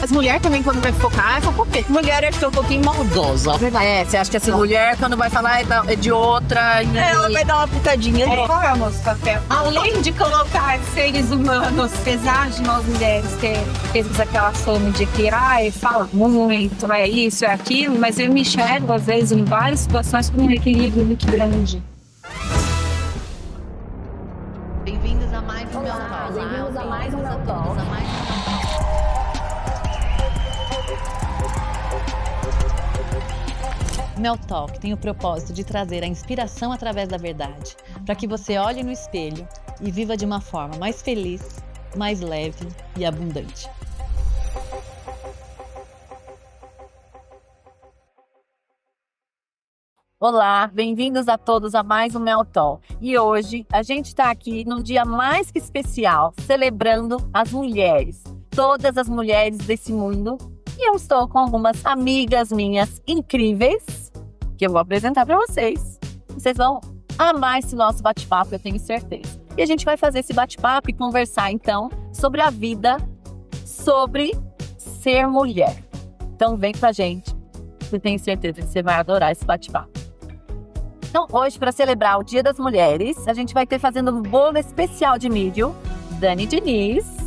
As mulheres também, quando vai focar, é fofoqueira. Mulher é um pouquinho maldosa. Você acha que essa mulher, quando vai falar, é de outra... Ela vai dar uma pitadinha. Qual é o nosso papel? Além de colocar seres humanos, apesar de nós mulheres termos aquela fama de que fala muito, é isso, é aquilo, mas eu me enxergo, às vezes, em várias situações com um equilíbrio muito grande. Bem-vindos a mais um Meu Talk. Bem-vindos a mais um Meu Talk. Meu Talk tem o propósito de trazer a inspiração através da verdade, para que você olhe no espelho e viva de uma forma mais feliz, mais leve e abundante. Olá, bem-vindos a todos a mais um Meu Talk. E hoje a gente está aqui num dia mais que especial, celebrando as mulheres, todas as mulheres desse mundo. E eu estou com algumas amigas minhas incríveis, que eu vou apresentar para vocês. Vocês vão amar esse nosso bate-papo, eu tenho certeza. E a gente vai fazer esse bate-papo e conversar, então, sobre a vida, sobre ser mulher. Então vem com a gente, eu tenho certeza que você vai adorar esse bate-papo. Então, hoje, para celebrar o Dia das Mulheres, a gente vai ter fazendo um bolo especial de milho, Dani Diniz,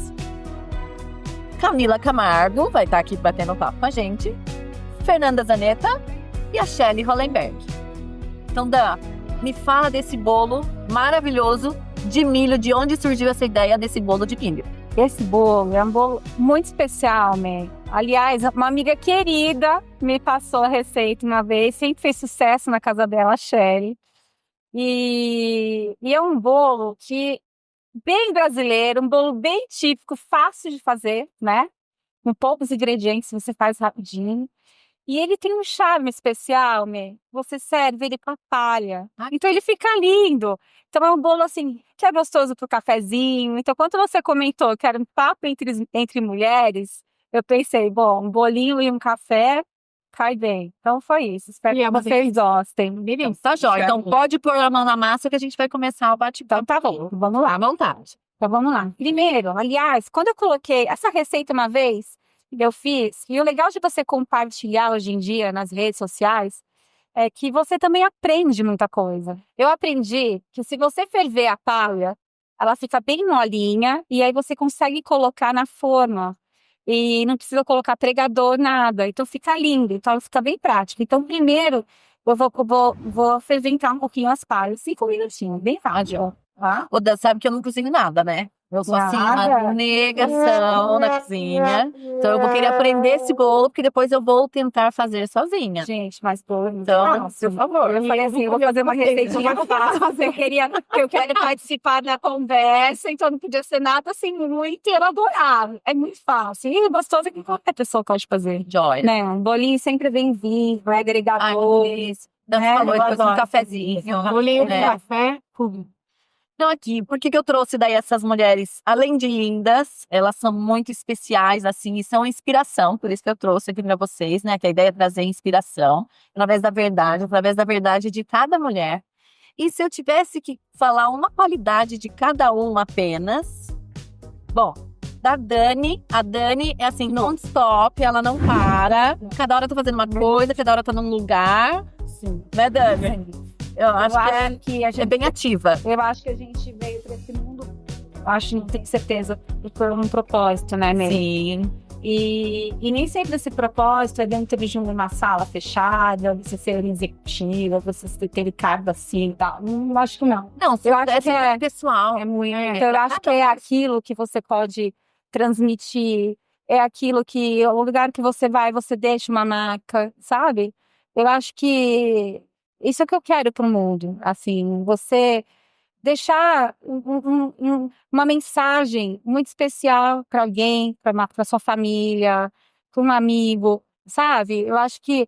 Camila Camargo, vai estar aqui batendo papo com a gente, Fernanda Zanetta e a Shelly Hollenberg. Então, Dan, me fala desse bolo maravilhoso de milho, de onde surgiu essa ideia desse bolo de milho? Esse bolo é um bolo muito especial, Aliás, uma amiga querida me passou a receita uma vez, sempre fez sucesso na casa dela, a Shelly. E é um bolo bem brasileiro, um bolo bem típico, fácil de fazer, né? Com poucos ingredientes, você faz rapidinho. E ele tem um charme especial, Você serve ele com a palha. Então ele fica lindo. Então é um bolo assim, que é gostoso pro cafezinho. Então quando você comentou que era um papo entre mulheres, eu pensei, bom, um bolinho e um café cai bem. Então foi isso. Espero que vocês gostem. Então, tá jóia. Então pode pôr a mão na massa que a gente vai começar o bate-papo. Então tá bom, vamos lá. À vontade. Então vamos lá. Primeiro, aliás, quando eu coloquei essa receita uma vez, eu fiz, e o legal de você compartilhar hoje em dia nas redes sociais é que você também aprende muita coisa. Eu aprendi que se você ferver a palha, ela fica bem molinha e aí você consegue colocar na forma. E não precisa colocar pregador, nada. Então fica lindo, então fica bem prático. Então primeiro eu vou ferventar um pouquinho as palhas, 5 minutinhos, bem rápido. Tá? O Dan sabe que eu não cozinho nada, né? Eu sou assim, uma negação na cozinha. Então eu vou querer aprender esse bolo, porque depois eu vou tentar fazer sozinha. Gente, mas bolo, então, por favor. Eu falei assim, eu vou fazer uma receitinha fácil. Eu quero participar da conversa, então não podia ser nada assim muito elaborado. É muito fácil. E gostoso que qualquer pessoa pode fazer. Joia. Né? Um bolinho sempre bem vivo, é agregador. Dan falou depois um cafezinho. Bolinho de café, tudo. Então aqui, por que eu trouxe daí essas mulheres, além de lindas, elas são muito especiais, assim, e são inspiração, por isso que eu trouxe aqui para vocês, né, que a ideia é trazer inspiração, através da verdade de cada mulher. E se eu tivesse que falar uma qualidade de cada uma apenas, bom, da Dani, a Dani é assim, non-stop, ela não para, cada hora tá fazendo uma coisa, cada hora tá num lugar, Sim. Né, Dani? Eu acho que a gente é bem ativa. Eu acho que a gente veio para esse mundo, acho, tenho certeza, por um propósito, né, Sim. E nem sempre esse propósito é dentro de uma sala fechada, você ser executiva, você ter cargo assim e tal. Não, acho que não. Não, eu acho que é pessoal. É muito. Então, eu acho que é aquilo que você pode transmitir, é aquilo que o lugar que você vai, você deixa uma marca, sabe? Eu acho que isso é o que eu quero para o mundo, assim, você deixar uma mensagem muito especial para alguém, para sua família, para um amigo, sabe? Eu acho que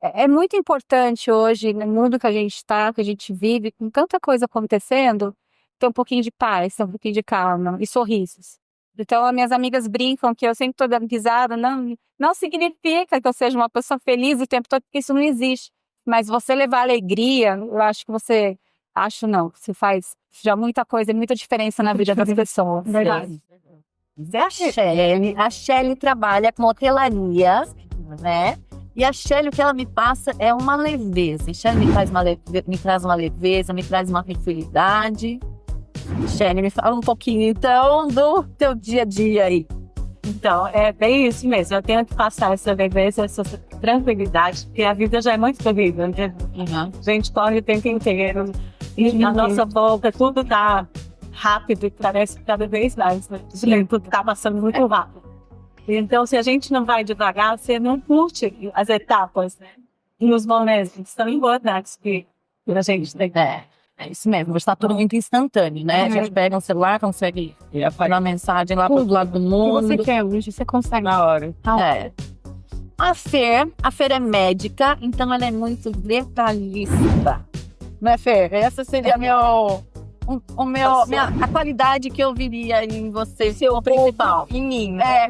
é muito importante hoje, no mundo que a gente está, que a gente vive, com tanta coisa acontecendo, ter um pouquinho de paz, ter um pouquinho de calma e sorrisos. Então, as minhas amigas brincam que eu sempre estou dando risada, não significa que eu seja uma pessoa feliz o tempo todo, porque isso não existe. Mas você levar alegria, eu acho que você... Acho não, você faz já muita coisa, muita diferença na vida das pessoas. Verdade. é a Shelly. A Shelly trabalha com hotelaria, né? E a Shelly, o que ela me passa é uma leveza. A Shelly me traz uma leveza, me traz uma tranquilidade. Shelly, me fala um pouquinho, então, do teu dia a dia aí. Então, é bem isso mesmo. Eu tenho que passar essa leveza, essa tranquilidade, porque a vida já é muito corrida, né? A gente corre o tempo inteiro. E na nossa volta, tudo tá rápido e parece cada vez mais, né? Tudo tá passando muito rápido. Então, se a gente não vai devagar, você não curte as etapas, né? E os momentos que são importantes que a gente tem. É isso mesmo, está tudo muito instantâneo, né? A gente pega um celular, consegue mandar mensagem lá pro outro lado do O que mundo. você quer hoje, você consegue. Na hora. É. A Fer é médica, então ela é muito detalhista. Né, Fer? Essa seria a qualidade que eu viria em você, seu principal. Em mim, né?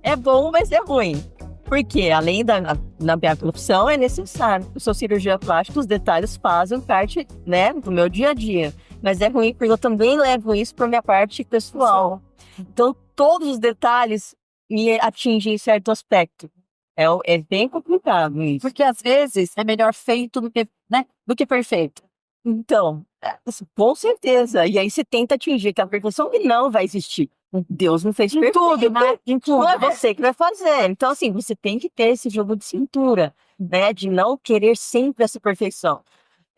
É bom, mas é ruim. Porque, além da minha profissão, é necessário. Eu sou cirurgiã plástica, os detalhes fazem parte, né, do meu dia a dia. Mas é ruim porque eu também levo isso para minha parte pessoal. Então, todos os detalhes me atingem em certo aspecto. É bem complicado isso. Porque às vezes é melhor feito do que, né, do que perfeito. Então, com certeza. E aí você tenta atingir aquela perfeição que não vai existir. Deus não fez perfeito. Tudo, né? Em tudo. Não é você que vai fazer. Então, assim, você tem que ter esse jogo de cintura, né? De não querer sempre essa perfeição.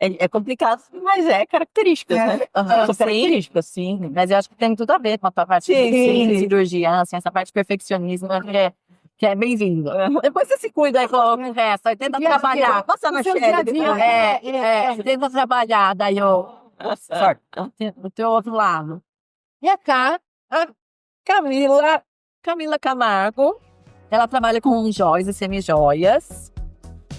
É complicado, mas é característica, né? São características, sim. Mas eu acho que tem tudo a ver com a tua parte de cirurgia, assim, essa parte de perfeccionismo que é bem-vindo. Depois você se cuida aí com o resto, aí tenta trabalhar. Passa na Seu dia a Shelly. dia. Tenta trabalhar daí o teu outro lado. E a Camila Camargo, ela trabalha com joias e semijoias.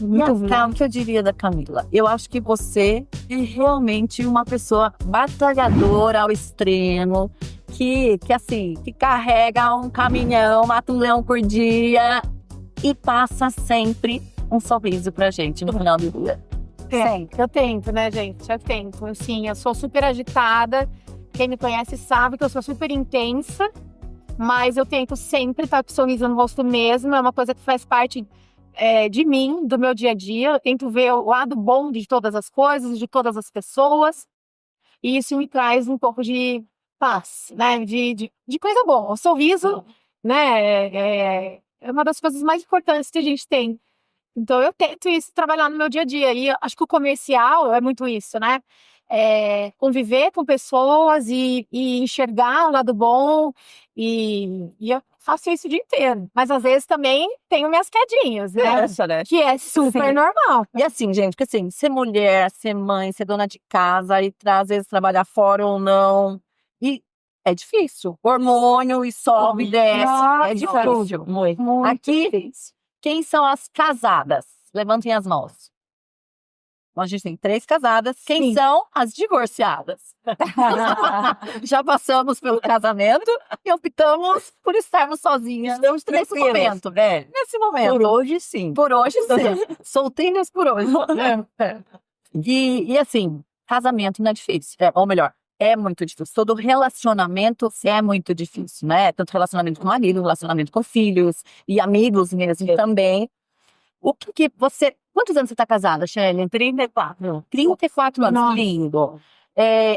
O que eu diria da Camila? Eu acho que você é realmente uma pessoa batalhadora ao extremo, que carrega um caminhão, mata um leão por dia e passa sempre um sorriso pra gente no final do dia. Eu tento, né, gente? Eu tento. Assim, eu sou super agitada. Quem me conhece sabe que eu sou super intensa, mas eu tento sempre estar com sorriso no rosto mesmo. É uma coisa que faz parte de mim, do meu dia a dia. Eu tento ver o lado bom de todas as coisas, de todas as pessoas. E isso me traz um pouco de paz, né? De coisa boa. O sorriso, né? É uma das coisas mais importantes que a gente tem. Então, eu tento isso, trabalhar no meu dia a dia. E acho que o comercial é muito isso, né? Conviver com pessoas e enxergar o lado bom. E eu faço isso o dia inteiro. Mas, às vezes, também tenho minhas quedinhas, né? Né? Que é super normal. E assim, gente, porque assim, ser mulher, ser mãe, ser dona de casa e às vezes trabalhar fora ou não. E é difícil. Hormônio e sobe e desce. É difícil. Muito. Aqui, quem são as casadas? Levantem as mãos. Bom, a gente tem 3 casadas. Quem são as divorciadas? Já passamos pelo casamento e optamos por estarmos sozinhas. Estamos nesse tranquilas. momento, velho. Nesse momento. Por hoje, sim. Por hoje, sim. Solteiras por hoje. E assim, casamento não é difícil. Ou melhor, é muito difícil. Todo relacionamento é muito difícil, né? Tanto relacionamento com marido, relacionamento com filhos e amigos mesmo também. O que você... Quantos anos você está casada, Shelly? 34. 34 anos. Nossa. Lindo.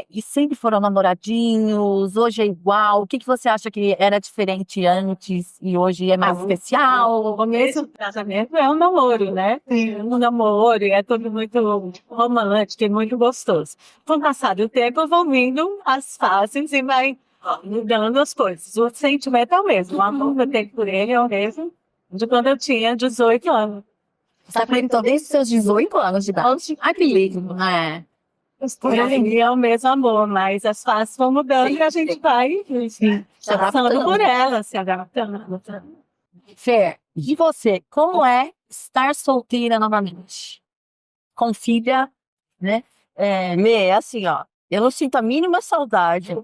E sempre foram namoradinhos? Hoje é igual? O que você acha que era diferente antes e hoje é mais especial? O começo do casamento é um namoro, né? Um namoro, e é tudo muito romântico e muito gostoso. Com o passar do tempo, vão vindo as fases e vai mudando as coisas. O sentimento é o mesmo. O amor que eu tenho por ele é o mesmo de quando eu tinha 18 anos. Você está então desde os seus 18 anos de idade. Ai, que lindo, né? É o mesmo amor, mas as fases vão mudando e a gente vai passando por elas, se adaptando. Fer, e você? Como é estar solteira novamente? Com filha, né? Assim, ó. Eu não sinto a mínima saudade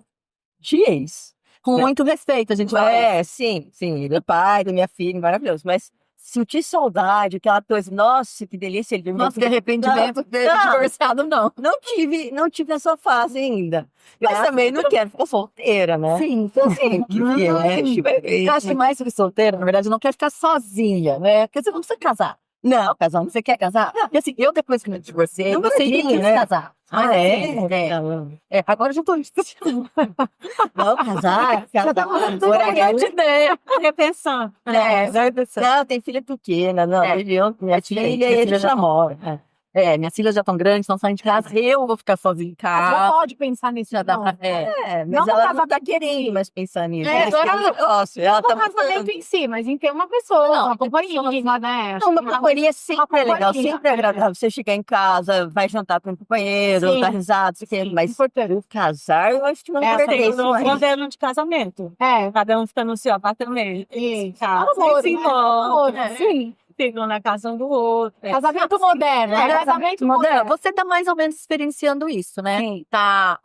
de ex. Com muito respeito, a gente vai. Sim. Meu pai, da minha filha, maravilhoso. Mas sentir saudade, aquela coisa, nossa, que delícia. Ele Nossa, de arrependimento de ter divorciado, não. não tive essa fase ainda. Mas também não quero ficar solteira, né? Sim, Então, assim, que vier, eu acho que mais do que solteira, na verdade, não quer ficar sozinha, né? Porque você não precisa casar. Não, casar Você quer casar? Porque assim, eu depois que me divorciei, Não eu queria queria, né? casar. Mas, agora eu já tô Não, casar. de ideia. Repensando. Não, tem filha pequena, não. Minha filha e ele já moram. Minhas filhas já estão grandes, não saem de casa. Eu vou ficar sozinha em Você não casa. pode pensar nisso. Já dá não. pra. Mas Não, ela no não tá querendo mais pensar nisso. Agora Esse é o negócio. Ela Não tá o casamento em si, mas em ter uma pessoa, uma companhia, né? Não, uma companhia sempre é legal, companhia. sempre é agradável. Você chegar em casa, vai jantar com o companheiro, Sim. dar risada, isso aqui, mas Importante. casar, eu acho que não pertence tem mais. modelo de casamento. Cada um fica no seu apartamento. Amor, Sim, Sim. ficam na casa um do outro. Casamento moderno. Casamento Moderno, você tá mais ou menos experienciando isso, né? Sim. Tá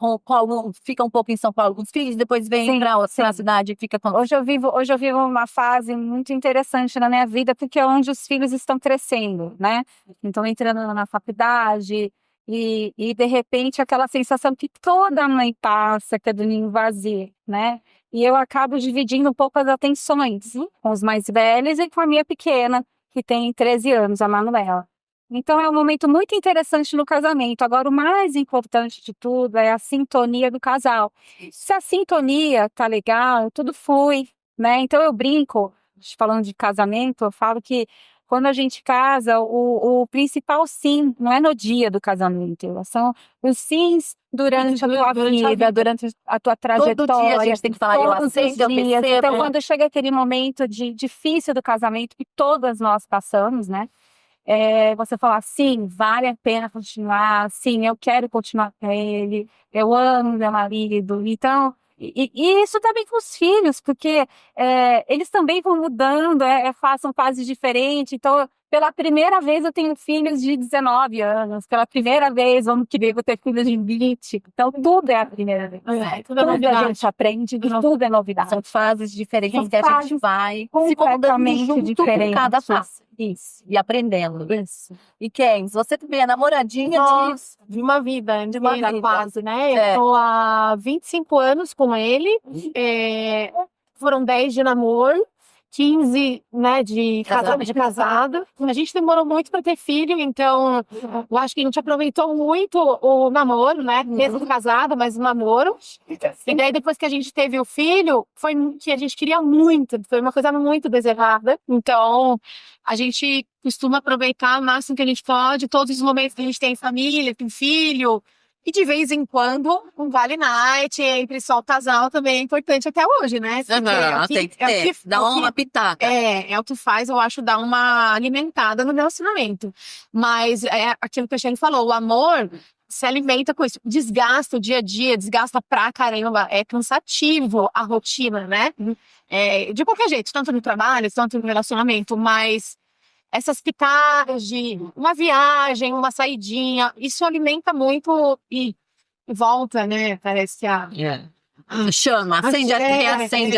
fica um pouco em São Paulo com os filhos, depois vem Sim, pra outra cidade e fica com. Hoje eu vivo uma fase muito interessante na minha vida, porque é onde os filhos estão crescendo, né? Então, entrando na faculdade e de repente, aquela sensação que toda mãe passa, que é do ninho vazio, né? E eu acabo dividindo um pouco as atenções com os mais velhos e com a minha pequena, que tem 13 anos, a Manuela. Então, é um momento muito interessante no casamento. Agora, o mais importante de tudo é a sintonia do casal. Se a sintonia tá legal, tudo flui, né? Então, eu brinco, falando de casamento, eu falo que quando a gente casa, o principal sim não é no dia do casamento, são os sims durante a tua vida, durante a tua trajetória. Todo dia a gente tem que falar, eu Todos os aceito, eu dias. percebo. Então, quando chega aquele momento difícil do casamento, que todas nós passamos, né? Você falar, sim, vale a pena continuar, sim, eu quero continuar com ele, eu amo meu marido. Então, e isso também com os filhos, porque eles também vão mudando, são fases diferentes. Então, pela primeira vez eu tenho filhos de 19 anos, pela primeira vez vamos querer ter filhos de 20. Então, tudo é a primeira vez. Tudo é Tudo a novidade. gente aprende, tudo é novidade. São fases diferentes São que a gente fases vai se completamente moldando junto com diferentes. cada fase. Isso. E aprendendo. Isso. E Kens, você também é namoradinha De uma vida, De uma vida. quase, né? Eu tô há 25 anos com ele. Foram 10 de namoro, 15, né, de casado. A gente demorou muito para ter filho, então eu acho que a gente aproveitou muito o namoro, né? Mesmo casado, mas o namoro. E daí, depois que a gente teve o filho, foi que a gente queria muito, foi uma coisa muito desejada. Então, a gente costuma aproveitar o máximo que a gente pode, todos os momentos que a gente tem família, tem filho. E de vez em quando, um Vale Night entre só o casal também é importante até hoje, né? Porque tem que ter. Dá uma pitada. É o que faz, eu acho, dar uma alimentada no relacionamento. Mas é aquilo que a Shane falou, o amor se alimenta com isso. Desgasta o dia a dia, desgasta pra caramba. É cansativo a rotina, né? De qualquer jeito, tanto no trabalho, tanto no relacionamento, mas essas pitadas de uma viagem, uma saidinha, isso alimenta muito e volta, né? Parece que Chama, acende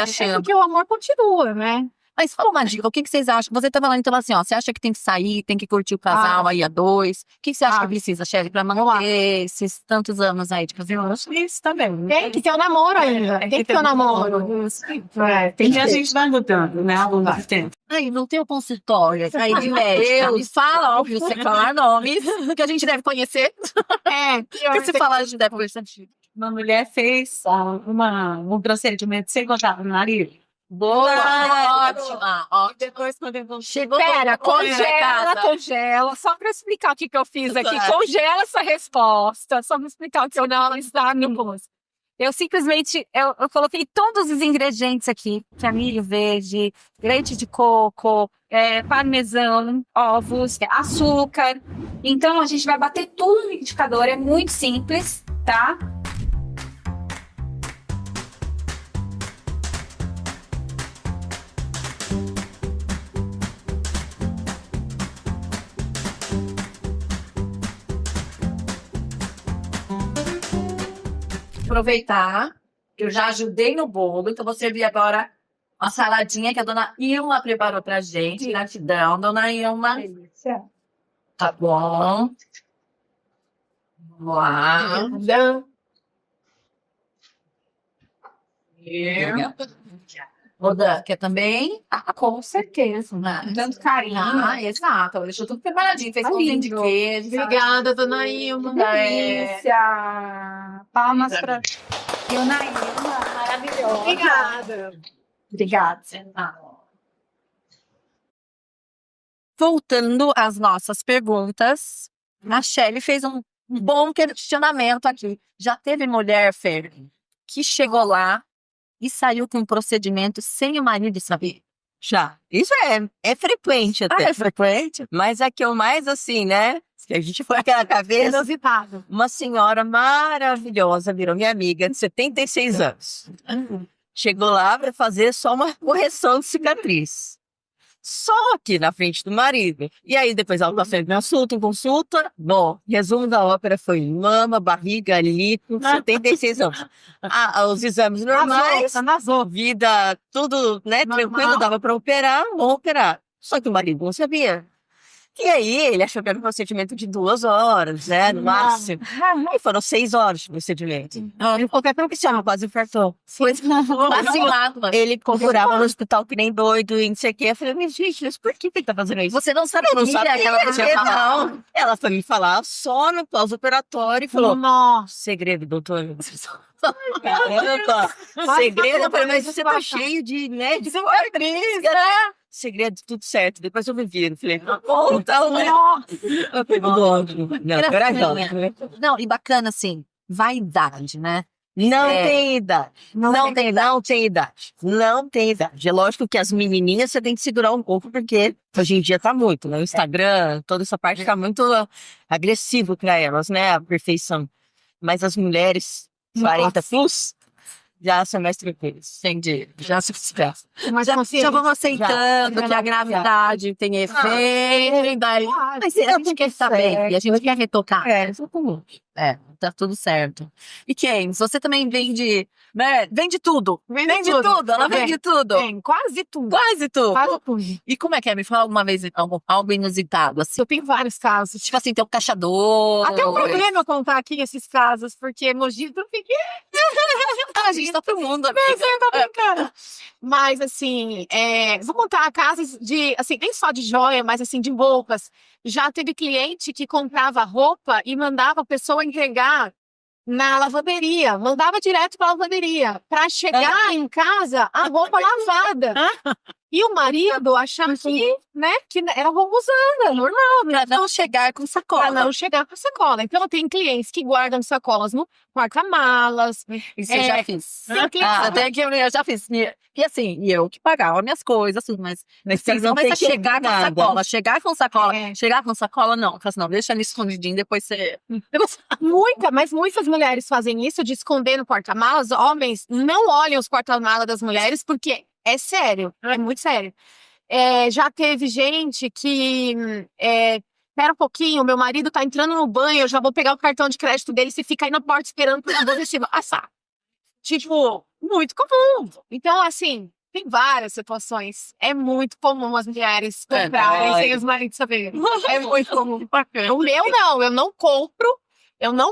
a chama. Porque o amor continua, né? Mas fala uma dica, o que vocês acham? Você tá falando então assim, ó, você acha que tem que sair, tem que curtir o casal aí a dois? O que você acha que precisa, Shelly, pra manter esses tantos anos aí de casamento? Eu acho isso também. Tem que ter um namoro ainda. Tem que ter um namoro. Tem que a gente vai mudando, né? Ao longo do tempo. Aí, não tem o consultório aí de médica. Me fala, óbvio, você falar nomes que a gente deve conhecer. Que se falar, a gente deve conhecer. Uma mulher fez um procedimento sem contar no marido. Boa, ótima. Depois, quando eu Chegou Pera, casa. congela, só para explicar o que eu fiz aqui. Claro. Congela essa resposta, só para explicar o que eu não está no rosto. Eu simplesmente, eu coloquei todos os ingredientes aqui, que é milho verde, leite de coco, parmesão, ovos, açúcar. Então, a gente vai bater tudo no liquidificador, é muito simples, tá? Aproveitar que eu já ajudei no bolo, então vou servir agora Uma saladinha que a dona Ilma preparou pra gente. Gratidão, dona Ilma. Tá bom. Vamos lá. Roda, quer também? Com certeza. Tanto carinho. Exato. Deixou tudo preparadinho. Fez pãozinho de queijo. Obrigada, dona Ilma. Delícia. Palmas pra Dona Ilma, maravilhosa. Obrigada. Obrigada. Voltando às nossas perguntas, a Shelly fez um bom questionamento aqui. Já teve mulher, Fer, que chegou lá e saiu com um procedimento sem o marido saber? Já. Isso é frequente até. É frequente? Mas a que eu mais, assim, né? Que a gente foi aquela cabeça. Inusitado. Uma senhora maravilhosa, virou minha amiga, de 76 anos. Chegou lá para fazer só uma correção de cicatriz. Só aqui na frente do marido. E aí depois ela passou em consulta. Bom, resumo da ópera foi mama, barriga, lipo, 76 anos. Os exames normais, vida, tudo, né, tranquilo, dava para operar, vamos operar. Só que o marido não sabia. E aí, ele achou que era um procedimento de 2 horas, né, no máximo. Aí foram 6 horas de procedimento. Ele qualquer coisa que chama, quase infartou. Vacilado. Ele procurava no hospital que nem doido e não sei o quê. Eu falei, mas gente, mas por que ele tá fazendo isso? Você não sabia, Eu não sabia que ela tinha falado? não. Ela foi me falar só no pós-operatório e falou, Nossa. segredo, doutor. Caramba, segredo. Eu falei, mas você tá cheio de, né, de cicatriz, né? Segredo, tudo certo. Depois eu me viro. Falei, então, né? Eu falei, ótimo. Não, era Não, e bacana assim, vaidade, né? Não É. tem idade. Não tem idade. Não tem idade. É lógico que as menininhas você tem que segurar um pouco, porque hoje em dia tá muito, né? O Instagram, toda essa parte tá muito agressivo pra elas, né? A perfeição. Mas as mulheres 40 plus já são mais tranquilas. Entendi. Já se expressa. Mas Já vamos aceitando que a gravidade tem efeito. E daí... Mas a gente quer saber. E a gente quer retocar. Tá tudo certo. E Keynes, você também vende, né? Vende tudo. Vende tudo. Ela vende tudo. Tem, quase tudo. Quase tudo. Quase tudo. E como é que é? Me fala alguma vez algo inusitado, assim. Eu tenho vários casos. Tipo assim, tem um caixador. Até um problema eu contar aqui esses casos, porque Mogi do Figueiredo. A gente tá pro mundo, amiga. Você tá brincando. Mas, assim, vou contar casos de, assim, nem só de joia, mas, assim, de roupas. Já teve cliente que comprava roupa e mandava a pessoa entregar na lavanderia. Mandava direto pra lavanderia. Pra chegar em casa, a roupa lavada. E o marido achava que, né, que era roupa usada, normal. Pra não chegar com sacola. Pra não chegar com sacola. Então, tem clientes que guardam sacolas no porta-malas. Isso eu já fiz. Tem clientes Até que eu já fiz. E assim, eu que pagava minhas coisas, tudo, mas Vocês não começa têm a que chegar com nada. sacola, chegar com sacola, É. chegar com sacola, não. Fala assim, não, deixa ali escondidinho, depois você. Mas muitas mulheres fazem isso de esconder no porta-malas. Homens não olham os porta-malas das mulheres porque é sério, é muito sério. Já teve gente que espera um pouquinho, meu marido tá entrando no banho, eu já vou pegar o cartão de crédito dele, você fica aí na porta esperando para o adesivo passar. Tipo, muito comum. Então, assim, tem várias situações. É muito comum as mulheres comprarem sem os maridos saberem. É muito comum. O meu não, eu não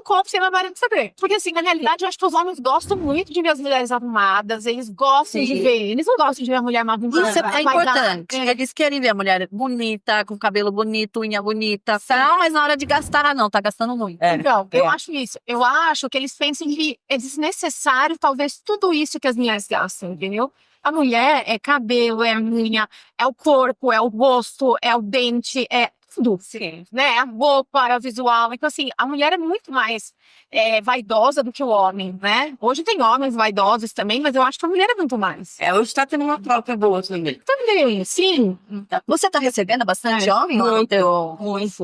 compro sem meu marido saber. Porque, assim, na realidade, eu acho que os homens gostam muito de ver as mulheres arrumadas, eles gostam de ver, eles não gostam de ver a mulher mal arrumada. Isso é importante. Eles querem ver a mulher bonita, com cabelo bonito, unha bonita, tal, mas na hora de gastar, não, tá gastando muito. Então, eu acho isso. Eu acho que eles pensam que é desnecessário, talvez, tudo isso que as mulheres gastam, entendeu? A mulher é cabelo, é unha, é o corpo, é o rosto, é o dente, é tudo, né? A roupa, é o visual. Então, assim, a mulher é muito mais vaidosa do que o homem, né? Hoje tem homens vaidosos também, mas eu acho que a mulher é muito mais. Hoje tá tendo uma troca boa também. Também, sim. Você tá recebendo bastante homem? Muito.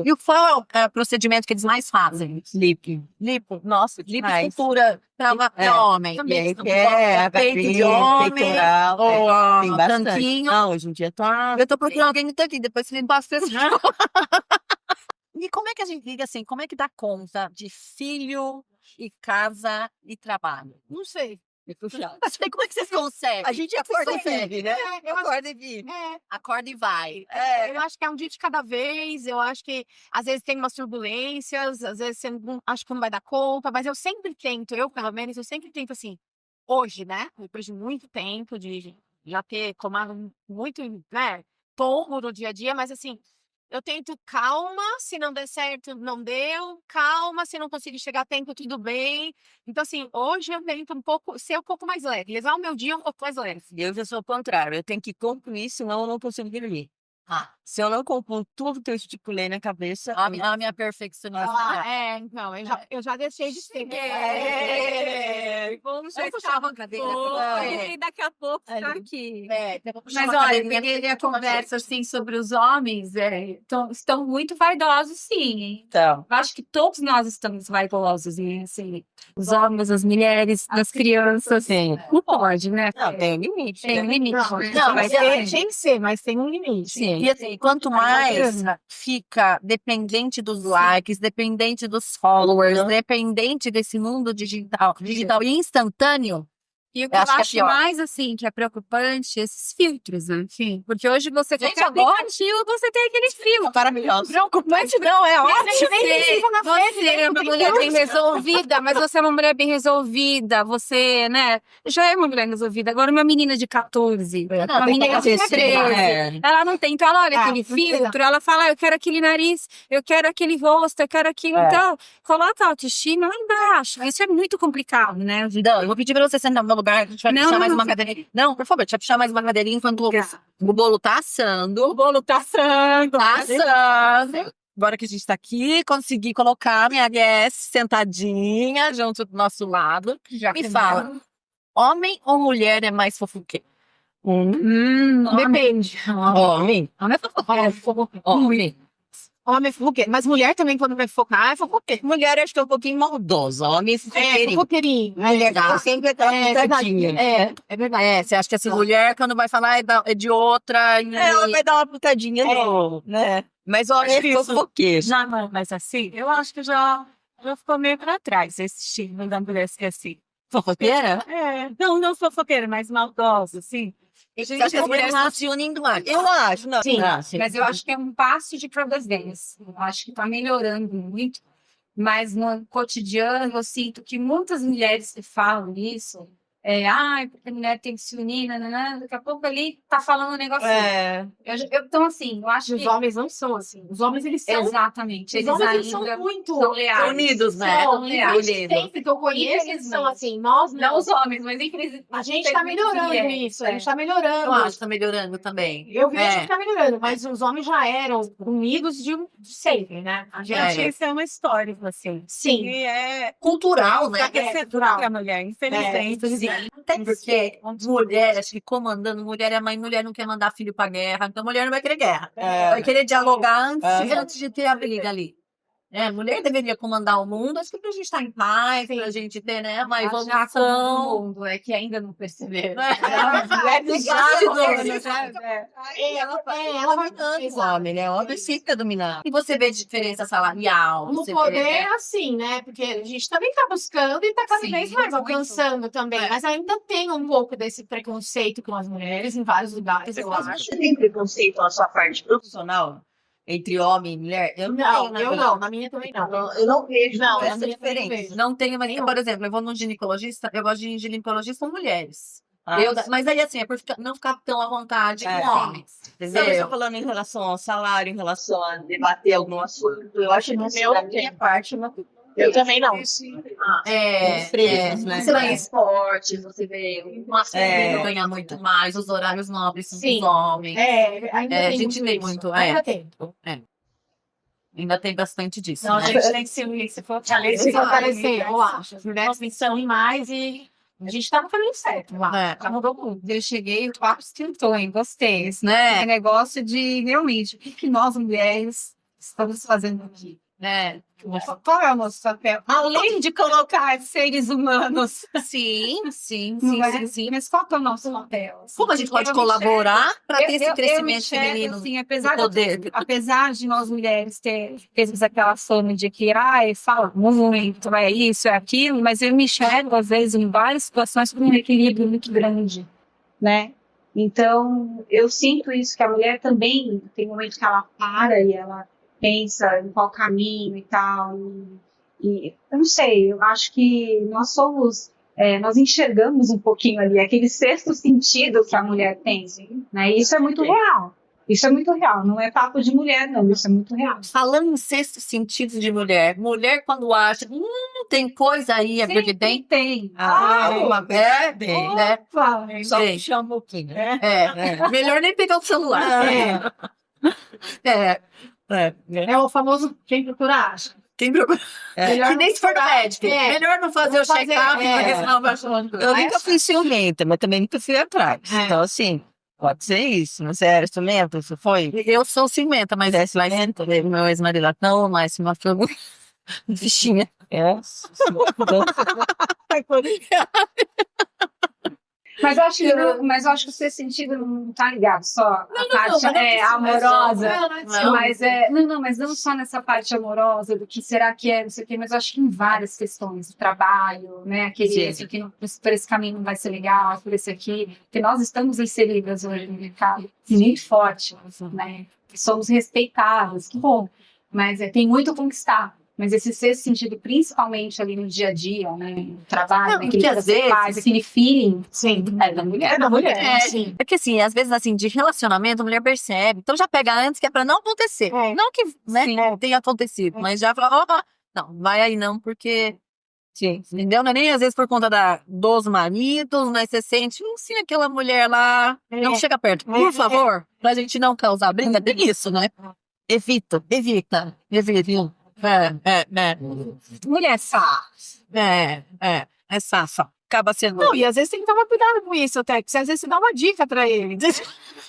E qual é o procedimento que eles mais fazem? Lipo. Nossa, lipoescultura pra homem. Também. Peito de homem, peitoral. ou Tem bastante. tanquinho. Não, hoje em dia tá... Eu tô procurando alguém no tanquinho, depois você me passa esse. E como é que a gente liga assim? Como é que dá conta de filho e casa e trabalho? Não sei. Me puxar. Mas aí como é que vocês conseguem? A gente acorda e consegue. vive, né? eu acho- Acorda e vive. Acorda e vai. Eu acho que é um dia de cada vez, eu acho que às vezes tem umas turbulências, às vezes você não, acho que não vai dar conta, mas eu sempre tento, eu pelo menos, eu sempre tento assim, hoje, né, depois de muito tempo, de já ter tomado muito, né, tombo no dia a dia, mas assim, eu tento calma, se não der certo, não deu, calma, se não conseguir chegar a tempo, tudo bem. Então assim, hoje eu tento ser um pouco mais leve, levar o meu dia um pouco mais leve. Eu já sou o contrário. Eu tenho que concluir, senão eu não consigo dormir. Ah. Se eu não concluo tudo que eu estipulei na cabeça, A minha perfeccionista. Então, eu já deixei de ser. Vamos Vai puxar uma cadeira. E daqui a pouco tá aqui. Mas Mas olha, peguei a conversa assim sobre os homens, estão muito vaidosos, sim, hein? então. Eu acho que todos nós estamos vaidosos, né? Assim, os homens, as mulheres, as crianças. Sim. Não pode, né? Não, tem um limite. Tem um né? limite. Não, mas Tem que ser, mas tem um limite. Sim. E assim, quanto mais fica dependente dos likes, dependente dos followers, dependente desse mundo digital e instantâneo, E o que Eu eu acho que é acho pior. mais, assim, que é preocupante, esses filtros, né? Sim. Porque hoje você Gente, qualquer agora- aplicativo, você tem aquele filtro. maravilhoso. Preocupante não, é ótimo. Você é uma mulher bem resolvida, mas você é uma mulher bem resolvida, você, né, já é uma mulher resolvida. Agora uma menina de 14, uma menina de 13, ela não tem, então ela olha aquele filtro, ela fala, eu quero aquele nariz, eu quero aquele rosto, eu quero aquilo, então, coloca a autoestima lá embaixo, isso é muito complicado, né? Não, eu vou pedir pra você sentar no meu lugar, a gente vai Não, puxar não, mais não. uma cadeirinha. Não, por favor, a gente vai puxar mais uma cadeirinha enquanto o bolo tá assando. O bolo tá assando. Tá assando. Agora que a gente tá aqui, consegui colocar minha guest sentadinha junto do nosso lado. Me fala, homem ou mulher é mais fofoqueiro? Depende. Homem. Homem é fofoqueiro. Homem. Homem é fofoqueiro. Mas mulher também, quando vai fofocar, é fofoqueiro. Mulher, acho que é um pouquinho maldosa. Homem, Fofoqueirinho. é legal. Sempre aquela pitadinha. É verdade. É, você acha que essa mulher, quando vai falar, é de outra. Ela vai dar uma pitadinha, no, né? Mas homem é fofoqueiro. Já não, mas assim, eu acho que já ficou meio pra trás esse estigma da mulher ser assim. Fofoqueira? Não fofoqueira, mas maldosa, assim. Você acha que as mulheres não se unem mais? Eu acho, não. Sim. Sim. Mas eu acho que é um passo de cada vez. Eu acho que está melhorando muito. Mas no cotidiano, eu sinto que muitas mulheres que falam isso, porque a mulher tem que se unir, nananã, daqui a pouco ali tá falando um negócio. Então, assim, eu acho Os que. homens não são assim. Os homens, eles são... Exatamente. Os Eles homens, eles ainda são muito... são leais. Unidos, né? São leais. Sempre que eu conheço, eles são assim. Nós Não não. os homens, mas infelizmente. A gente tá melhorando isso. A gente tá Eu melhorando. acho que tá melhorando também. Eu vejo que tá melhorando, mas os homens já eram unidos de sempre, né? A gente... Acho que isso é uma história, assim. Sim. E é Cultural, né? cultural da mulher, infelizmente. Até porque mulher, acho que comandando, mulher é mãe, mulher não quer mandar filho pra guerra, então mulher não vai querer guerra. Vai querer dialogar antes de ter a briga ali. Mulher deveria comandar o mundo, acho que pra gente estar em paz, pra gente ter, né, uma evolução. mundo é que ainda não perceberam. Ela vai dando. Os homens, né? O homem fica dominado. E você vê diferença salarial? No você poder vê, é assim, né? Porque a gente também tá buscando e tá cada Sim, vez mais muito. alcançando também. Mas ainda tem um pouco desse preconceito com as mulheres em vários lugares, eu acho. Você tem preconceito na sua parte profissional? Entre homem e mulher? Eu Não, tenho, eu não. Na minha também não. Eu não vejo Não, essa na minha também não diferença. vejo. Não tenho, mas, Nenhum. por exemplo, eu vou num ginecologista, eu gosto de ginecologista com mulheres. Ah, Mas aí, assim, é por não ficar tão à vontade com sim. homens. Você está falando em relação ao salário, em relação a debater algum assunto. Eu acho que no meu, da minha parte, Eu também não. Empresas, né? Você vai em esporte, você vê uma mulher ganhar muito mais, os horários nobres são Sim. dos homens. Ainda a tem gente muito tem isso. muito, Ainda tem. Ainda tem bastante disso, Não, a né? gente tem que se unir, se fortalecer. Se fortalecer, eu acho. As mulheres precisam ir mais e a gente tá no caminho certo lá. Já mudou muito. Eu cheguei, o papo esquentou, hein? Gostei. Esse Né? negócio de realmente o que nós mulheres estamos fazendo aqui. Qual é o nosso papel? Além de colocar seres humanos. Sim, sim, Não é? Mas qual que é o nosso papel? Assim? Como a gente pode Eu colaborar para ter esse eu me crescimento enxergo, feminino assim, do poder? apesar de nós mulheres termos aquela fama de que, fala muito, é isso, é aquilo, mas eu me enxergo, às vezes, em várias situações com um equilíbrio muito grande, né? Então, eu sinto isso, que a mulher também tem momentos que ela para e ela pensa em qual caminho e tal. E eu não sei, eu acho que nós somos, nós enxergamos um pouquinho ali, aquele sexto sentido que a mulher tem, né? E isso é muito real. Isso é muito real, não é papo de mulher, não, isso é muito real. Falando em sexto sentido de mulher, mulher quando acha, tem coisa aí, é porque tem. Tem. Uma coisa É, bem. né? Opa! Só Tem. puxar um pouquinho, né? Melhor nem pegar o celular. É o famoso quem procura acha. Quem procura. Que nem se for no médico. É. Melhor não fazer o check-up, porque senão vai achando. Eu nunca fui ciumenta, mas também nunca fui atrás. É. Então, assim, pode ser isso. Não sei, era ciumenta, isso foi? Eu sou ciumenta, mas É lá ciumenta? meu ex-marido lá, não, mas uma filha fichinha. É. Mas eu acho que o seu sentido não tá ligado só à parte amorosa. Mas não só nessa parte amorosa, do que será que é, não sei o quê, mas eu acho que em várias questões, do trabalho, né? Aquele assim, que por esse caminho não vai ser legal, por esse aqui, porque nós estamos inseridas hoje no mercado muito forte, né? Somos respeitadas, que bom, mas tem muito a conquistar. Mas esse sexto sentido, principalmente ali no dia a dia, né? No trabalho, Não, naquilo porque que às você vezes- faz, aquele feeling, Sim. é da mulher. É da mulher. É, Sim. porque assim, às vezes assim, de relacionamento, a mulher percebe. Então já pega antes, que é pra não acontecer. É. Não que né, tenha acontecido, mas já fala, opa, não, vai aí não, porque. Sim. Entendeu? Não é nem às vezes por conta dos maridos, mas você sente, sim, aquela mulher lá. Não chega perto, por favor, pra gente não causar briga. Tem isso, né? Evita. Mulher sabe. É safa. Acaba sendo. Não, e às vezes tem que tomar cuidado com isso até, porque às vezes você dá uma dica pra ele.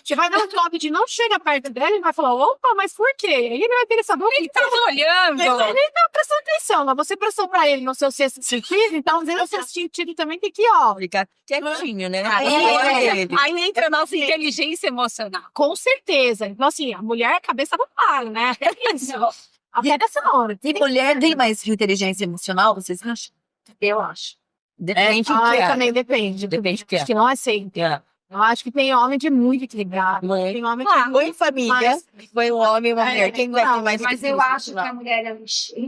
Você vai dar um toque de não chega perto dele, ele vai falar, opa, mas por quê? Aí ele vai querer saber o que tá olhando. Ele tá prestando atenção, mas você prestou pra ele no seu sexto sentido, então às vezes o seu sentido também tem que, Ficar quietinho, né? Aí entra a nossa inteligência emocional. com certeza. Então assim, a mulher, a cabeça não para, né? É isso. A cabeça não hora. E mulher tem mais inteligência emocional, vocês acham? Eu acho. Depende do que Ah, é. também depende. Depende do que é. Acho que não é sempre. Eu acho que tem homem de muito equilibrado. Tem homem que Ou em família, Mas- foi um homem e uma mulher. Quem vai ter mais Mas eu acho que a mulher,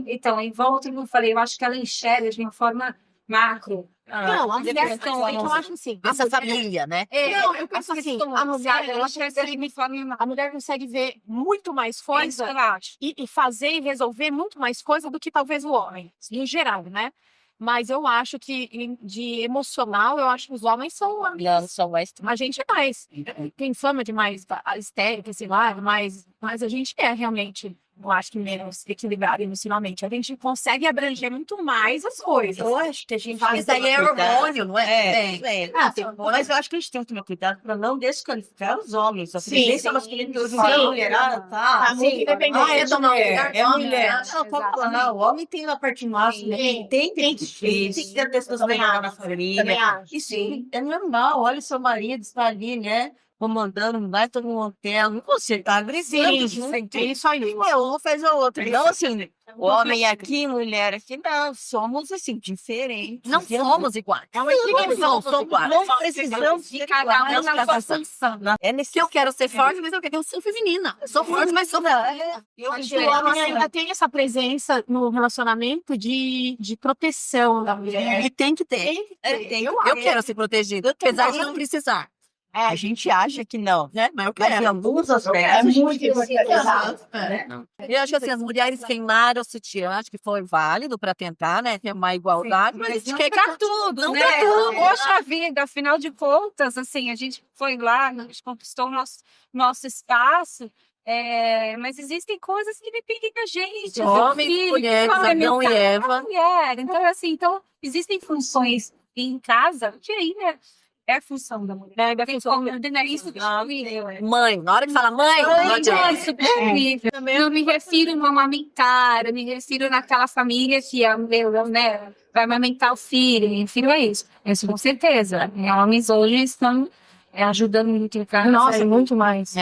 então, em volta, eu falei, eu acho que ela enxerga de uma forma macro. Não, a mulher questão, eu acho assim. Essa família, né? Não, eu penso assim, a mulher, ela consegue, de forma a mulher consegue ver muito mais Isso que coisa eu acho. e fazer e resolver muito mais coisa do que talvez o homem, em geral, né? Mas eu acho que de emocional, eu acho que os homens são Não, só mais. a gente é mais. Tem fama de mais histérica, sei lá, mas a gente é realmente, eu acho que menos equilibrado emocionalmente. A gente consegue abranger muito mais as coisas. Eu acho que a gente Mas aí é hormônio, não é? Tem hormônio. Mas eu acho que a gente tem que tomar cuidado para não desqualificar os homens. A Sim, presença sim. masculina que hoje Sim. a mulherada tá. Tá muito independente. é da mulher. É mulher. Exatamente. Não, pode falar, não, o homem tem uma parte máxima, Sim. tem que ter a testosterona na Também família. acho. E sim, é normal. Olha, seu marido está ali, né? Comandando, vai todo no hotel. E você tá agressivo. Sim, é isso aí. Um faz o outro. Então, assim, o homem aqui, mulher aqui, não, somos assim, diferentes. Não somos iguais. É uma equilibração. Não somos iguais. Não precisamos De cada um na sua função. É Se eu quero ser forte, mas eu quero ser feminina. Eu sou forte, mas sou Eu Acho que o homem ainda tem essa presença no relacionamento de proteção da mulher. E tem que ter. Eu quero ser protegida, apesar de não precisar. A gente acha que não, Né? Mas eu mas em quero. alguns aspectos. Eu acho que assim, as mulheres queimaram o sutiã, acho que foi válido para tentar, né? Ter uma igualdade, mas a gente quer cá tudo, Não né? pra tudo. Poxa vida, afinal de contas, assim, a gente foi lá, a gente conquistou o nosso espaço, mas existem coisas que dependem da gente. Homens, filho, mulheres, Adão e Eva. mulher. Então, assim, existem funções em casa que ainda É a função da mulher. Isso Mãe, na hora de falar mãe, não adianta. é substituível. Não me refiro no amamentar, eu me refiro naquela família que a mulher, né, vai amamentar o filho. Me refiro a isso. Isso com certeza. Homens hoje estão ajudando muito em casa. Nossa, muito mais.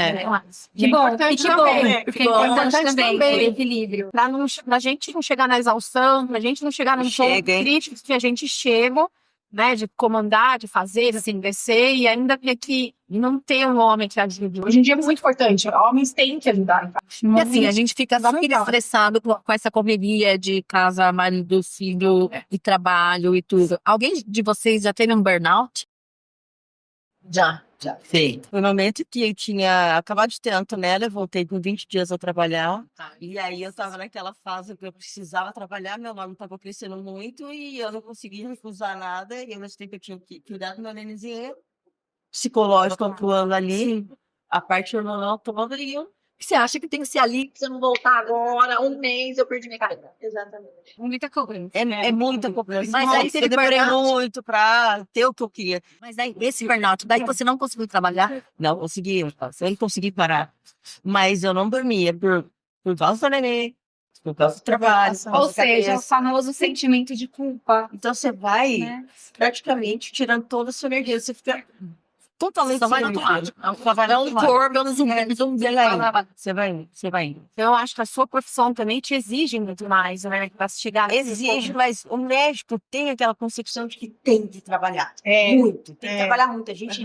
Que bom, que bom. Porque é importante também o equilíbrio. Pra gente não chegar na exaustão, pra gente não chegar no ponto crítico que a gente chega, né, de comandar, de fazer, assim, descer, e ainda ter que não ter um homem que ajude. Hoje em dia é muito importante, homens têm que ajudar. E assim, a gente fica super estressado com essa correria de casa, marido, filho, e trabalho e tudo. Alguém de vocês já teve um burnout? Já feito. Foi um momento que eu tinha acabado de ter a Antonella, eu voltei com 20 dias a trabalhar. E aí eu estava naquela fase que eu precisava trabalhar, meu nome estava crescendo muito e eu não conseguia recusar nada. E ao mesmo tempo eu tinha que cuidar do meu nenenzinho, psicológico atuando ali, a parte hormonal toda. E eu, Você acha que tem que ser ali, se eu não voltar agora, um mês, eu perdi minha carreira? exatamente. Muita coisa. É muita cobrança. Mas aí eu teve demorei burnout. muito para ter o que eu queria. Mas daí, esse burnout, daí você não conseguiu trabalhar? Não consegui, eu não consegui parar. Mas eu não dormia por causa do neném, por causa do trabalho. por Ou causa da seja, o cabeça. famoso sentimento de culpa. Então você vai Né? praticamente tirando toda a sua energia. Você fica totalmente Só vai sem no energia. automático. Só vai no É um automático. corpo, é um zumbi. Você vai indo. Então, eu acho que a sua profissão também te exige muito mais, né, pra chegar nesse Exige, ponto. mas o médico tem aquela concepção de que tem que trabalhar. É. Muito. Tem que trabalhar muito. A gente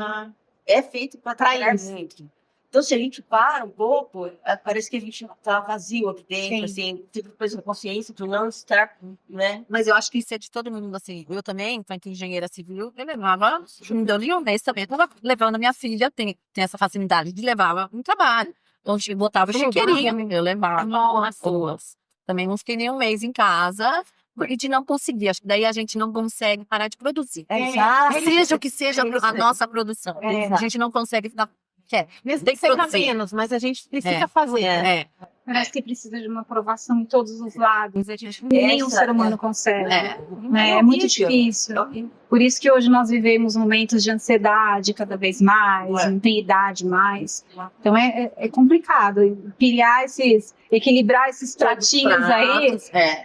é feito para trabalhar isso. muito. Então, se a gente para um pouco, parece que a gente tá vazio aqui dentro, assim, fica com a consciência de não estar, né? Mas eu acho que isso é de todo mundo, assim. Eu também, enquanto engenheira civil, eu levava, não deu nenhum mês também, eu tava levando a minha filha, tem essa facilidade de levar um trabalho. Onde botava o chiqueirinho, eu levava as duas. Também não fiquei nem um mês em casa, porque a gente não conseguia. Acho que daí a gente não consegue parar de produzir. Exato. Seja o que seja a nossa produção. A gente não consegue ficar quieto. Mesmo Tem que que seja produzir. menos, mas a gente precisa É. fazer. É. Parece que precisa de uma aprovação em todos os lados. A gente, nenhum ser humano consegue. É muito difícil. Por isso que hoje nós vivemos momentos de ansiedade cada vez mais, não tem idade mais. Então é complicado. Equilibrar esses pratinhos aí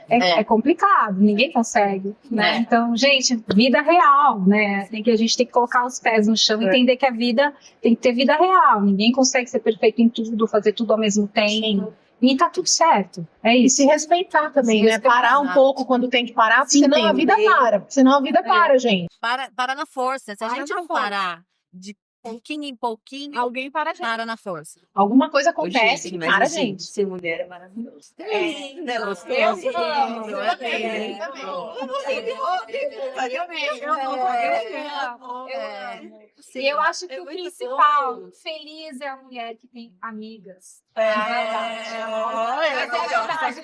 é complicado, ninguém consegue. Né? Então, gente, vida real, né? A gente tem que colocar os pés no chão e entender que a vida tem que ter vida real. Ninguém consegue ser perfeito em tudo, fazer tudo ao mesmo tempo. E tá tudo certo. É E isso. se respeitar também, Se né? respeitar. Parar um pouco quando tem que parar, porque senão a vida para. Senão a vida para, gente. Para na força. Se a Ai, gente na não força. parar de pouquinho em pouquinho, Alguém para, gente. para na força. Alguma coisa acontece Gente, e mas para, assim, gente. ser mulher é maravilhoso. E eu acho que o principal, feliz é a mulher que tem amigas.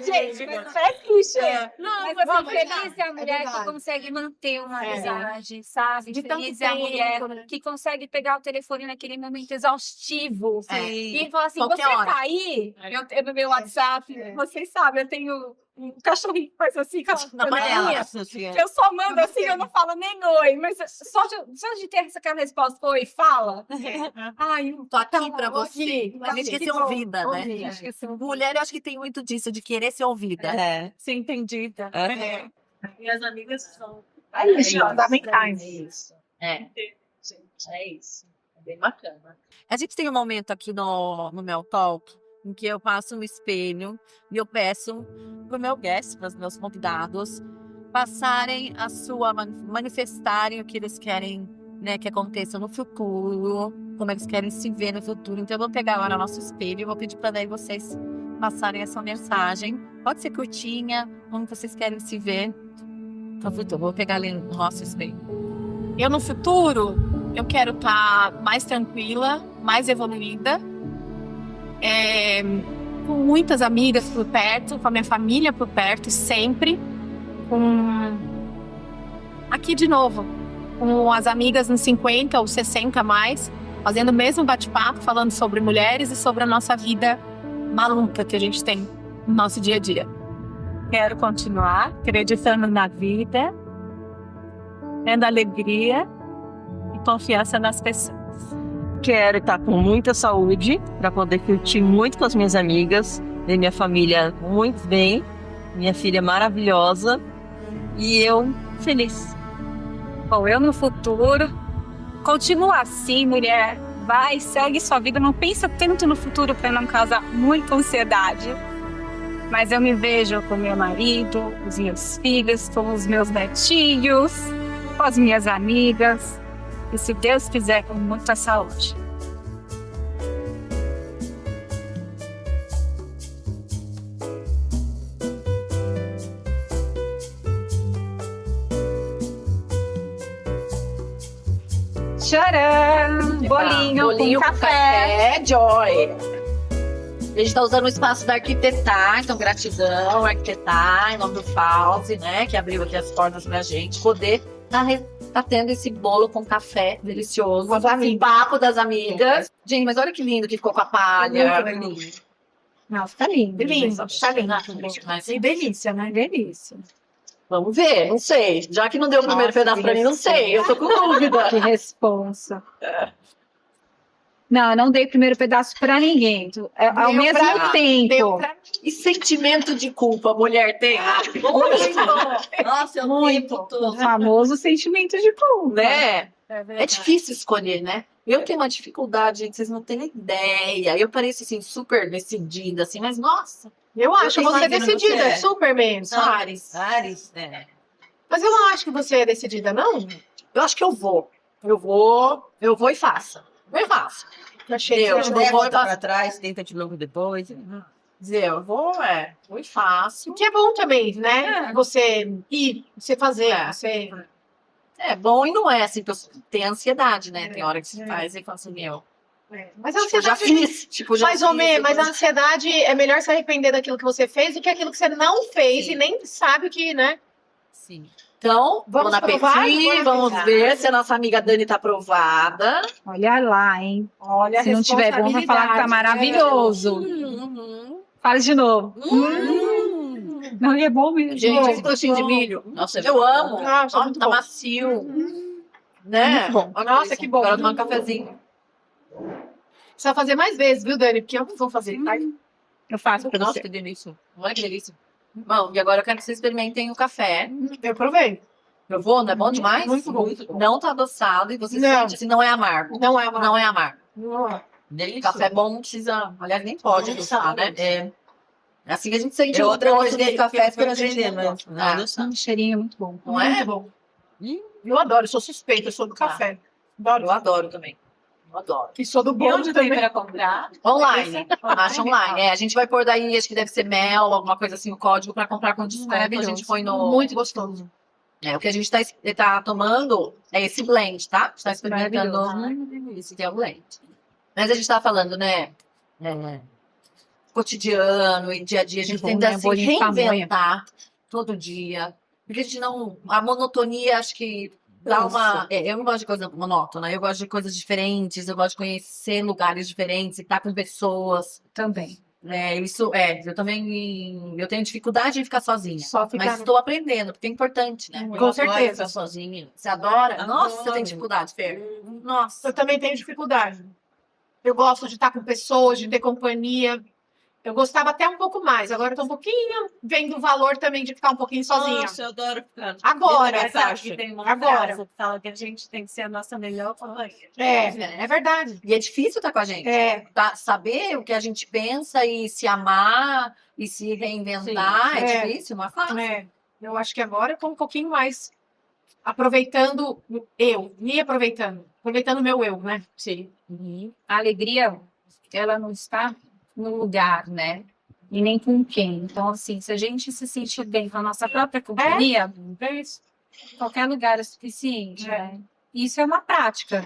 Gente, mas parece clichê. Não, mas assim, feliz é a mulher que consegue manter uma amizade, sabe? De tanto Feliz é a mulher que consegue pegar o telefone naquele momento exaustivo. E falar assim, Qualquer você hora. tá aí? Eu no meu WhatsApp, vocês sabem, eu tenho um cachorrinho que faz assim com a Na panela. que eu só mando assim, eu não falo nem oi, mas só de ter aquela resposta, oi, fala. Ai, Tô aqui pra você. aqui. A gente quer ser ouvida, né? Mulher, eu acho que tem muito disso, de querer ser ouvida. Ser entendida. E as amigas são Fundamentais. É isso. É bem bacana. A gente tem um momento aqui no Mel Talk em que eu passo no espelho e eu peço pro meu guest, para os meus convidados, passarem a sua, manifestarem o que eles querem, né, que aconteça no futuro, como eles querem se ver no futuro. Então eu vou pegar agora o nosso espelho e vou pedir para daí vocês passarem essa mensagem. Pode ser curtinha, como vocês querem se ver no futuro. Vou pegar ali no nosso espelho. Eu, no futuro, eu quero estar mais tranquila, mais evoluída, com muitas amigas por perto, com a minha família por perto, sempre. Aqui de novo, com as amigas nos 50 ou 60 a mais, fazendo o mesmo bate-papo, falando sobre mulheres e sobre a nossa vida maluca que a gente tem no nosso dia a dia. Quero continuar acreditando na vida, tendo alegria e confiança nas pessoas. Quero estar com muita saúde para poder curtir muito com as minhas amigas, ver minha família muito bem, minha filha maravilhosa e eu feliz. Bom, eu no futuro continuo assim, mulher. Vai, segue sua vida, não pensa tanto no futuro para não causar muita ansiedade. Mas eu me vejo com meu marido, os meus filhos, com os meus netinhos, com as minhas amigas. E se Deus quiser, com muita saúde. Tcharam! Bolinho com café. Joy. A gente tá usando o espaço da Arquitetar, então gratidão, Arquitetar, em nome do Fauzi, né, que abriu aqui as portas pra gente poder tá tendo esse bolo com café delicioso, esse papo das amigas. Gente, mas olha que lindo que ficou com a palha. Não, fica lindo. Lindo, tá lindo. Mas, Que delícia, né? Delícia. vamos ver, não sei. Já que não deu o primeiro pedaço pra mim, não sei. Eu tô com dúvida. Que responsa. Não, eu não dei primeiro pedaço pra ninguém. Ao Deu mesmo pra- tempo. Deu pra E sentimento de culpa, mulher tem? Nossa, eu muito. O famoso sentimento de culpa. Né? É difícil escolher, né? Eu tenho uma dificuldade, gente, vocês não têm ideia. Eu pareço assim, super decidida, assim, mas nossa, Eu acho Eu você imagino decidida, você é. super mesmo. Ares. Ares, é. Mas eu não acho que você é decidida, não. Eu acho que eu vou. Eu vou e faço. Eu faço. Eu achei Eu que você vou Volta voltar. para trás, tenta de novo depois. Dizer, eu vou e faço. O que é bom também, né? Você ir, você fazer, você... É bom e não é assim, porque eu tenho ansiedade, né? Tem hora que você faz e fala assim, meu. Mas a Tipo, já ansiedade... fiz. Tipo, já Mais ou fiz, menos, mas a depois- ansiedade é melhor se arrepender daquilo que você fez do que aquilo que você não fez Sim. e nem sabe o que, né? Sim. Então, vamos na provar? perfil, Vamos vamos ver se a nossa amiga Dani tá aprovada. Olha lá, hein? Olha, Se não tiver bom, vai falar que tá maravilhoso. Uhum. Fala de novo. Não, e é bom mesmo. Gente, esse docinho de milho. Nossa, eu amo. Nossa, Ó, muito tá bom. macio. Né? Muito bom. Olha Nossa, isso. que bom. Agora tomar um cafezinho. Precisa fazer mais vezes, viu, Dani? Porque eu não vou fazer. Tá? Eu faço pra Nossa, você. que delícia. Olha que delícia. Bom, e agora eu quero que vocês experimentem o café. Eu provei. Provou? Não é bom demais? Muito bom. Não tá adoçado e você Não. sente assim, não é amargo. Não é uma... Não é amargo. Não é. Café bom não precisa... Aliás, nem pode adoçar, né? É assim que a gente sente É o outra gosto coisa de que café eu fui quando a gente aprender, não mas gosta. não Ah, adoçar. Cheirinho muito bom. não é? Muito bom. Eu adoro, eu sou suspeita, eu sou do café. Adoro. Eu adoro também. Eu adoro. E sou do bonde também. para comprar? Online. Acha online. É, a gente vai pôr daí, acho que deve ser mel, alguma coisa assim, o código para comprar com desconto. A gente põe no... Muito gostoso. É, o que a gente tá tomando é esse blend, tá? A gente tá experimentando esse que é o blend. Mas a gente tá falando, né? Cotidiano e dia a dia, a gente Bom, tenta né? se Bolinho de pamonha. reinventar todo dia. Porque a gente não. A monotonia, acho que dá uma. Eu não gosto de coisa monótona, eu gosto de coisas diferentes, eu gosto de conhecer lugares diferentes, estar com pessoas. Também. Eu também. Eu tenho dificuldade em ficar sozinha. Só ficar... Mas estou aprendendo, porque é importante, né? Com certeza. Sozinha. Você adora? Adoro. Nossa, você tem dificuldade, Fer. Nossa. Eu também tenho dificuldade. Eu gosto de estar com pessoas, de ter companhia. Eu gostava até um pouco mais. Agora eu tô um pouquinho vendo o valor também de ficar um pouquinho sozinha. Nossa, eu adoro ficar. Agora. Mas acho Que tem uma Agora. frase que fala que a gente tem que ser a nossa melhor companhia. É verdade. E é difícil estar com a gente. É. Saber o que a gente pensa e se amar e se reinventar Sim. é difícil, não é fácil. Eu acho que agora eu tô um pouquinho mais aproveitando me aproveitando o meu eu, né? Sim. A alegria, ela não está no lugar, né? E nem com quem. Então, assim, se a gente se sentir bem com a nossa própria companhia, qualquer lugar é suficiente, né? Isso é uma prática,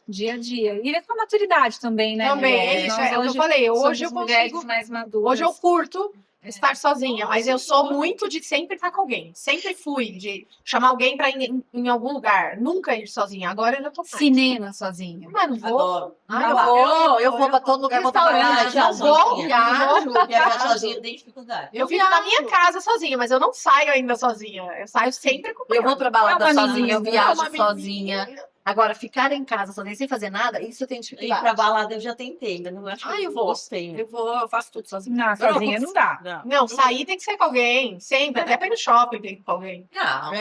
dia a dia. E é com a maturidade também, né? Também, mulher? isso Nós é o que eu falei. Hoje eu somos mulheres consigo. mais maduras. Hoje eu curto estar sozinha, mas eu sou muito de sempre estar com alguém. Sempre fui de chamar alguém para ir em algum lugar. Nunca ir sozinha. Agora eu não tô mais. Cinema sozinha. Mas não vou. Adoro. Eu vou pra todo lugar, vou trabalhar, Restaurante, já eu vou, viajo. Viajar sozinha tem dificuldade. Eu fico na minha casa sozinha, mas eu não saio ainda sozinha. Eu saio sempre com Eu vou pra balada É uma sozinha, eu menina, viajo É uma menina. sozinha. Agora, ficar em casa sozinha sem fazer nada, isso eu tenho Ir dificuldade. pra balada eu já tentei, ainda não acho que Eu vou. gostei. Eu faço tudo sozinha. Não, sozinha não dá. Não. Não, sair tem que ser com alguém. Sempre. Até pra ir no shopping tem que ir com alguém. Não,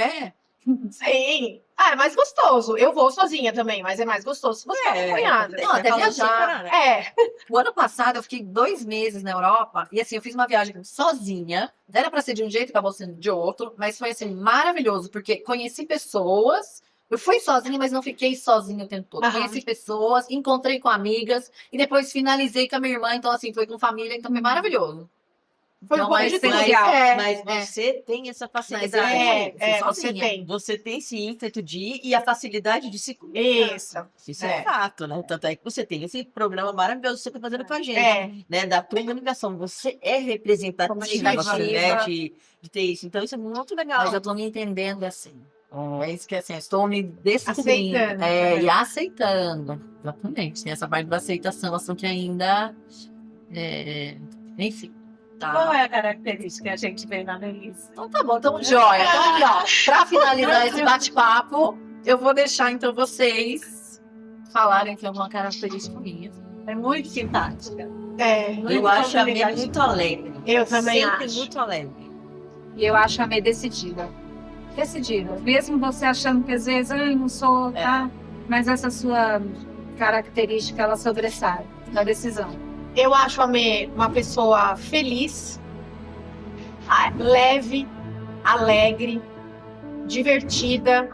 Sim. É mais gostoso. Eu vou sozinha também, mas é mais gostoso se você tá acompanhada. Não, até Fala viajar. assim, né? É. O ano passado eu fiquei 2 meses na Europa e assim, eu fiz uma viagem sozinha. Era pra ser de um jeito, acabou sendo de outro, mas foi assim maravilhoso, porque conheci pessoas. Eu fui sozinha, mas não fiquei sozinha o tempo todo. Aham. Conheci pessoas, encontrei com amigas e depois finalizei com a minha irmã. Então, assim, foi com família, então foi maravilhoso. Foi um Então, pouco mas de tudo. especial. Mas você tem essa facilidade. Você sozinha. tem. Você tem esse ímpeto de ir e a facilidade de se comunicar. Isso. Isso é fato, né? Tanto é que você tem esse programa maravilhoso que você está fazendo com a gente. É. Né? Da comunicação. Você é representativa, Comunicativa. né? De ter isso. Então, isso é muito legal. Mas eu tô me entendendo assim. É isso que assim, eu estou me descobrindo. Aceitando, E aceitando. Exatamente. Tem essa parte da aceitação, assim, que ainda. Enfim. Tá. Qual é a característica que a gente vê na Melissa? Então tá bom, então joia. Então aqui, ó, pra finalizar esse bate-papo, eu vou deixar então vocês falarem que é uma característica minha. É muito simpática. É. Eu acho a Mê muito alegre. Eu também Sempre acho. muito alegre. E eu acho a Mê decidida. Decidida. Mesmo você achando que às vezes eu não sou, tá? Mas essa sua característica, ela sobressai na decisão. Eu acho a Mê uma pessoa feliz, leve, alegre, divertida,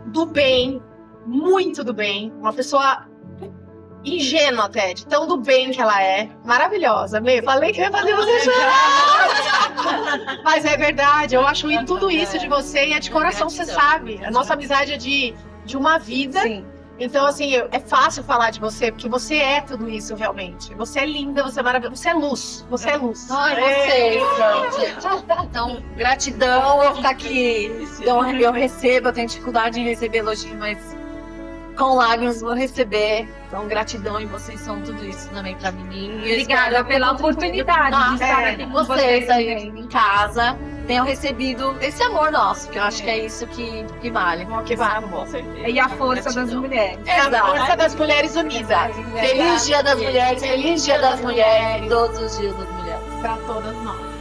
do bem, muito do bem. Uma pessoa ingênua até, de tão do bem que ela é. Maravilhosa, Mê. Falei que eu ia fazer você chorar. Mas é verdade, eu acho tudo isso de você e é de coração, você sabe. A nossa amizade é de uma vida. Sim. Então, assim, é fácil falar de você, porque você é tudo isso, realmente. Você é linda, você é maravilhosa, você é luz. Você é luz. Ai, vocês, gente. Então, gratidão. Eu vou ficar aqui. Então, eu recebo, eu tenho dificuldade em receber elogio, mas com lágrimas vou receber. Então, gratidão e vocês são tudo isso também pra mim. E eu Obrigada espero pela oportunidade de estar aqui que com vocês aí também. em casa tenham recebido esse amor nosso, que eu acho que é isso que vale. Que vai. E a força das mulheres. É a força das mulheres unidas. Feliz Dia das Mulheres, feliz Dia das Mulheres, todos os dias das mulheres. Para todas nós.